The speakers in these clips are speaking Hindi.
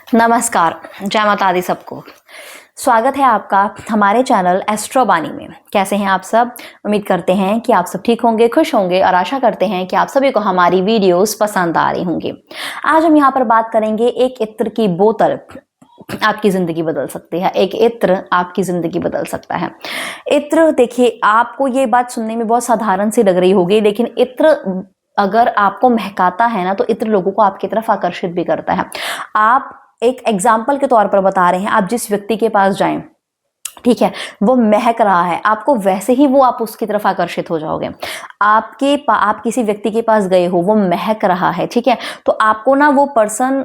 नमस्कार, जय माता दी सबको। स्वागत है आपका हमारे चैनल एस्ट्रो बानी में। कैसे हैं आप सब? उम्मीद करते हैं कि आप सब ठीक होंगे, खुश होंगे और आशा करते हैं कि आप सभी को हमारी वीडियोस पसंद आ रही होंगी। आज हम यहाँ पर बात करेंगे एक इत्र की बोतल आपकी जिंदगी बदल सकती है। एक इत्र आपकी जिंदगी बदल सकता है। इत्र, देखिए, आपको ये बात सुनने में बहुत साधारण सी लग रही होगी, लेकिन इत्र अगर आपको महकाता है ना, तो इत्र लोगों को आपकी तरफ आकर्षित भी करता है। आप एक एग्जाम्पल के तौर पर बता रहे हैं, आप जिस व्यक्ति के पास जाएं, ठीक है, वो महक रहा है, आपको वैसे ही वो आप उसकी तरफ आकर्षित हो जाओगे। आप किसी व्यक्ति के पास गए हो, वो महक रहा है, ठीक है, तो आपको ना वो पर्सन,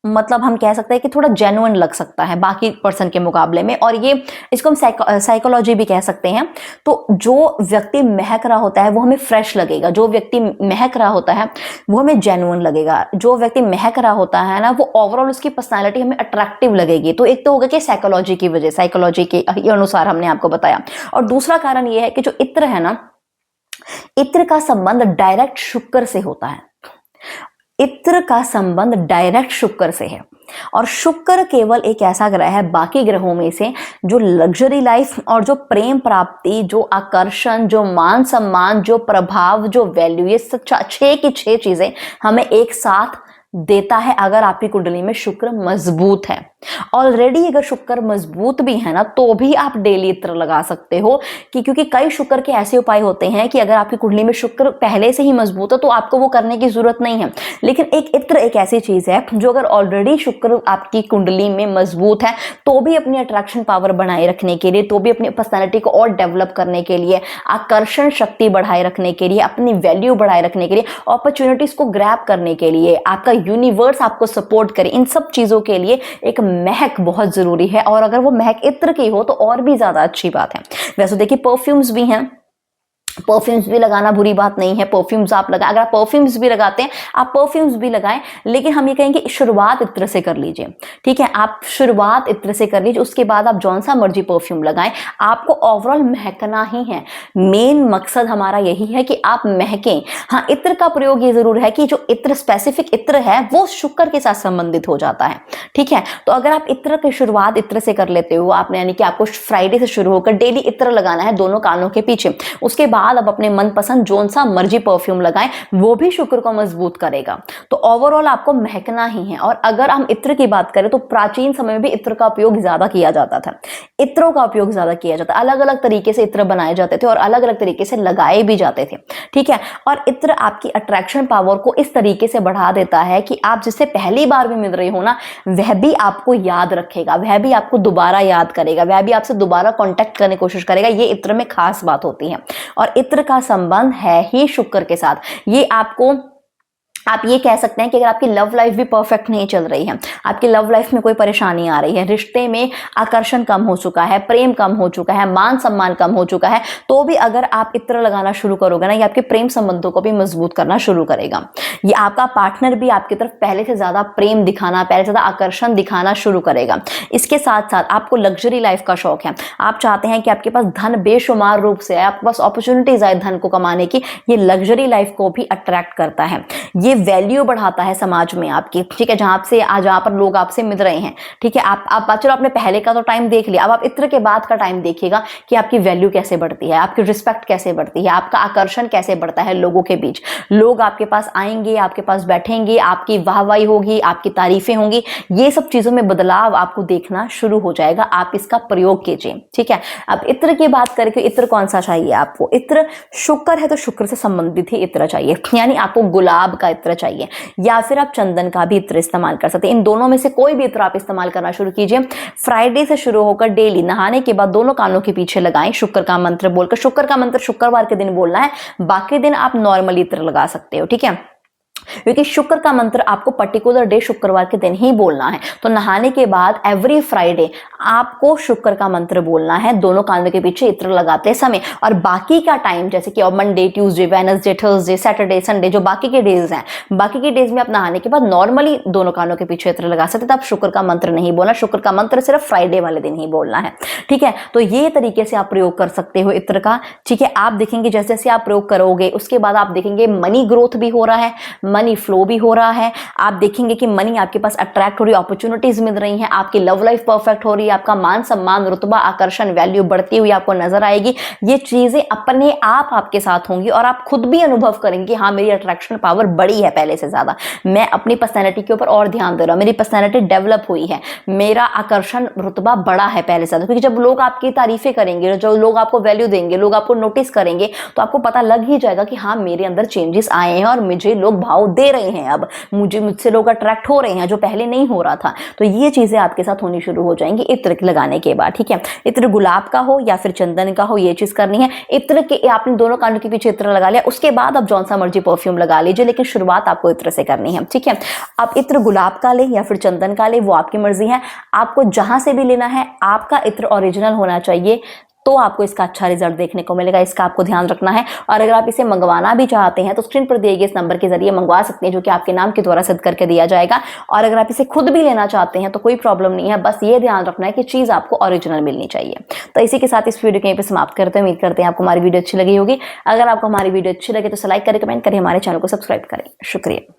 मतलब हम कह सकते हैं कि थोड़ा जेन्युइन लग सकता है बाकी पर्सन के मुकाबले में, और ये इसको हम साइकोलॉजी भी कह सकते हैं। तो जो व्यक्ति महक रहा होता है वो हमें फ्रेश लगेगा, जो व्यक्ति महक रहा होता है वो हमें जेन्युइन लगेगा, जो व्यक्ति महक रहा होता है ना, वो ओवरऑल उसकी पर्सनालिटी हमें अट्रैक्टिव लगेगी। तो एक तो होगा कि साइकोलॉजी की वजह, साइकोलॉजी के अनुसार हमने आपको बताया। और दूसरा कारण ये है कि जो इत्र है ना, इत्र का संबंध डायरेक्ट शुक्र से होता है। इत्र का संबंध डायरेक्ट शुक्र से है, और शुक्र केवल एक ऐसा ग्रह है बाकी ग्रहों में से जो लग्जरी लाइफ और जो प्रेम प्राप्ति, जो आकर्षण, जो मान सम्मान, जो प्रभाव, जो वैल्यू, ये सब 6 की 6 चीजें हमें एक साथ देता है अगर आपकी कुंडली में शुक्र मजबूत है। ऑलरेडी अगर शुक्र मजबूत भी है ना, तो भी आप डेली इत्र लगा सकते हो, क्योंकि कई शुक्र के ऐसे उपाय होते हैं कि अगर आपकी कुंडली में शुक्र पहले से ही मजबूत है तो आपको वो करने की जरूरत नहीं है। लेकिन एक इत्र एक ऐसी चीज है जो अगर ऑलरेडी शुक्र आपकी कुंडली में मजबूत है, तो भी अपनी अट्रैक्शन पावर बनाए रखने के लिए, तो भी अपनी पर्सनैलिटी को और डेवलप करने के लिए, आकर्षण शक्ति बढ़ाए रखने के लिए, अपनी वैल्यू बढ़ाए रखने के लिए, अपॉर्चुनिटीज को ग्रैब करने के लिए, आपका यूनिवर्स आपको सपोर्ट करे, इन सब चीजों के लिए एक महक बहुत जरूरी है। और अगर वो महक इत्र की हो तो और भी ज्यादा अच्छी बात है। वैसे देखिए, परफ्यूम्स भी हैं, परफ्यूम्स भी लगाना बुरी बात नहीं है। परफ्यूम्स आप लगाएं, अगर आप परफ्यूम्स भी लगाते हैं, आप परफ्यूम्स भी लगाएं, लेकिन हम ये कहेंगे शुरुआत इत्र से कर लीजिए, ठीक है। आप शुरुआत इत्र से कर लीजिए, उसके बाद आप जौन सा मर्जी परफ्यूम लगाएं, आपको ओवरऑल महकना ही है। मेन मकसद हमारा यही है कि आप महकें। हाँ, इत्र का प्रयोग ये जरूर है कि जो इत्र, स्पेसिफिक इत्र है, वो शुक्र के साथ संबंधित हो जाता है, ठीक है। तो अगर आप इत्र की शुरुआत इत्र से कर लेते हो, आपने, यानी कि आपको फ्राइडे से शुरू होकर डेली इत्र लगाना है दोनों कानों के पीछे, उसके बाद अब अपने मनपसंद जोन सा मर्जी परफ्यूम लगाएं, वो भी शुक्र को मजबूत करेगा। तो ओवरऑल आपको महकना ही है। और अगर हम इत्र की बात करें तो प्राचीन समय में भी इत्र का उपयोग ज्यादा किया जाता था। इत्रों का उपयोग ज्यादा किया जाता, अलग अलग तरीके से इत्र बनाए जाते थे और अलग अलग तरीके से लगाए भी जाते थे, ठीक है। और इत्र आपकी अट्रैक्शन पावर को इस तरीके से बढ़ा देता है कि आप जिससे पहली बार भी मिल रहे हो ना, वह भी आपको याद रखेगा, वह भी आपको दोबारा याद करेगा, वह भी आपसे दोबारा कॉन्टेक्ट करने की कोशिश करेगा। ये इत्र में खास बात होती है। और इत्र का संबंध है ही शुक्र के साथ। ये आपको, आप ये कह सकते हैं कि अगर आपकी लव लाइफ भी परफेक्ट नहीं चल रही है, आपकी लव लाइफ में कोई परेशानी आ रही है, रिश्ते में आकर्षण कम हो चुका है, प्रेम कम हो चुका है, मान सम्मान कम हो चुका है, तो भी अगर आप इत्र लगाना शुरू करोगे ना, ये आपके प्रेम संबंधों को भी मजबूत करना शुरू करेगा। ये आपका पार्टनर भी आपकी तरफ पहले से ज्यादा प्रेम दिखाना, पहले से ज्यादा आकर्षण दिखाना शुरू करेगा। इसके साथ साथ आपको लग्जरी लाइफ का शौक है, आप चाहते हैं कि आपके पास धन बेशुमार रूप से आए, आपके पास अपॉर्चुनिटीज आए धन को कमाने की, ये लग्जरी लाइफ को भी अट्रैक्ट करता है। ये वैल्यू बढ़ाता है समाज में आपकी, ठीक है। जहां से आज जहां पर लोग आपसे मिल रहे हैं, ठीक है, आप चलो, आपने पहले का तो टाइम देख लिया, अब आप इत्र के बाद का टाइम देखिएगा कि आपकी वैल्यू कैसे बढ़ती है, आपकी रिस्पेक्ट कैसे बढ़ती है, आपका आकर्षण कैसे बढ़ता है लोगों के बीच। लोग आपके पास आएंगे, आपके पास बैठेंगे, आपकी वाहवाही होगी, आपकी तारीफें होंगी। ये सब चीजों में बदलाव आपको देखना शुरू हो जाएगा। आप इसका प्रयोग कीजिए, ठीक है। अब इत्र की बात करके, इत्र कौन सा चाहिए आपको? इत्र शुक्र है तो शुक्र से संबंधित ही इत्र चाहिए, यानी आपको गुलाब का इत्र चाहिए, या फिर आप चंदन का भी इत्र इस्तेमाल कर सकते हैं। इन दोनों में से कोई भी इत्र आप इस्तेमाल करना शुरू कीजिए। फ्राइडे से शुरू होकर डेली नहाने के बाद दोनों कानों के पीछे लगाएं, शुक्र का मंत्र बोलकर। शुक्र का मंत्र शुक्रवार के दिन बोलना है, बाकी दिन आप नॉर्मली इत्र लगा सकते हो, ठीक है। क्योंकि शुक्र का मंत्र आपको पर्टिकुलर डे शुक्रवार के दिन ही बोलना है। तो नहाने के बाद एवरी फ्राइडे आपको शुक्र का मंत्र बोलना है दोनों कानों के पीछे इत्र लगाते समय। और बाकी का टाइम, जैसे कि Monday, Tuesday, Wednesday, Thursday, Saturday, Sunday, जो बाकी के डेज हैं, बाकी के डेज में आप नहाने के बाद नॉर्मली दोनों कानों के पीछे इत्र लगा सकते, तब शुक्र का मंत्र नहीं बोलना। शुक्र का मंत्र सिर्फ फ्राइडे वाले दिन ही बोलना है, ठीक है। तो ये तरीके से आप प्रयोग कर सकते हो इत्र का, ठीक है। आप देखेंगे जैसे जैसे आप प्रयोग करोगे उसके बाद आप देखेंगे मनी ग्रोथ भी हो रहा है। मनी फ्लो भी हो रहा है, आप देखेंगे कि मनी आपके पास अट्रैक्ट हो रही है, अपॉर्चुनिटीज मिल रही हैं, आपकी लव लाइफ परफेक्ट हो रही है, आपका मान सम्मान, रुतबा, आकर्षण, वैल्यू बढ़ती हुई आपको नजर आएगी। ये चीजें अपने आप आपके साथ होंगी और आप खुद भी अनुभव करेंगे, हाँ मेरी अट्रैक्शन पावर बढ़ी है पहले से ज्यादा, मैं अपनी पर्सनैलिटी के ऊपर और ध्यान दे रहा हूं, मेरी पर्सनैलिटी डेवलप हुई है, मेरा आकर्षण रुतबा बढ़ा है पहले से ज्यादा। क्योंकि जब लोग आपकी तारीफें करेंगे, जो लोग आपको वैल्यू देंगे, लोग आपको नोटिस करेंगे, तो आपको पता लग ही जाएगा कि हाँ मेरे अंदर चेंजेस आए हैं और मुझे लोग भाव दे रहे हैं, अब मुझसे लोग अट्रैक्ट हो रहे हैं जो पहले नहीं हो रहा था। तो ये चीजें आपके साथ होनी शुरू हो जाएंगी इत्र लगाने के बाद। ठीक है, इत्र गुलाब का हो या फिर चंदन का हो, ये चीज करनी है। इत्र के आपने दोनों कानों के पीछे इत्र लगा लिया, उसके बाद आप जौन सा मर्जी परफ्यूम लगा लीजिए, लेकिन शुरुआत आपको इत्र से करनी है। ठीक है, आप इत्र गुलाब का ले या फिर चंदन का ले, वो आपकी मर्जी है, आपको जहां से भी लेना है आपका इत्र ओरिजिनल होना चाहिए, तो आपको इसका अच्छा रिजल्ट देखने को मिलेगा। इसका आपको ध्यान रखना है। और अगर आप इसे मंगवाना भी चाहते हैं तो स्क्रीन पर दिए गए इस नंबर के जरिए मंगवा सकते हैं, जो कि आपके नाम के द्वारा सिद्ध करके दिया जाएगा। और अगर आप इसे खुद भी लेना चाहते हैं तो कोई प्रॉब्लम नहीं है, बस ये ध्यान रखना है कि चीज आपको ओरिजिनल मिलनी चाहिए। तो इसी के साथ इस वीडियो को यहीं पर समाप्त करते हैं। उम्मीद करते हैं आपको हमारी वीडियो अच्छी लगी होगी। अगर आपको हमारी वीडियो अच्छी लगे तो लाइक करें, कमेंट करें, हमारे चैनल को सब्सक्राइब करें। शुक्रिया।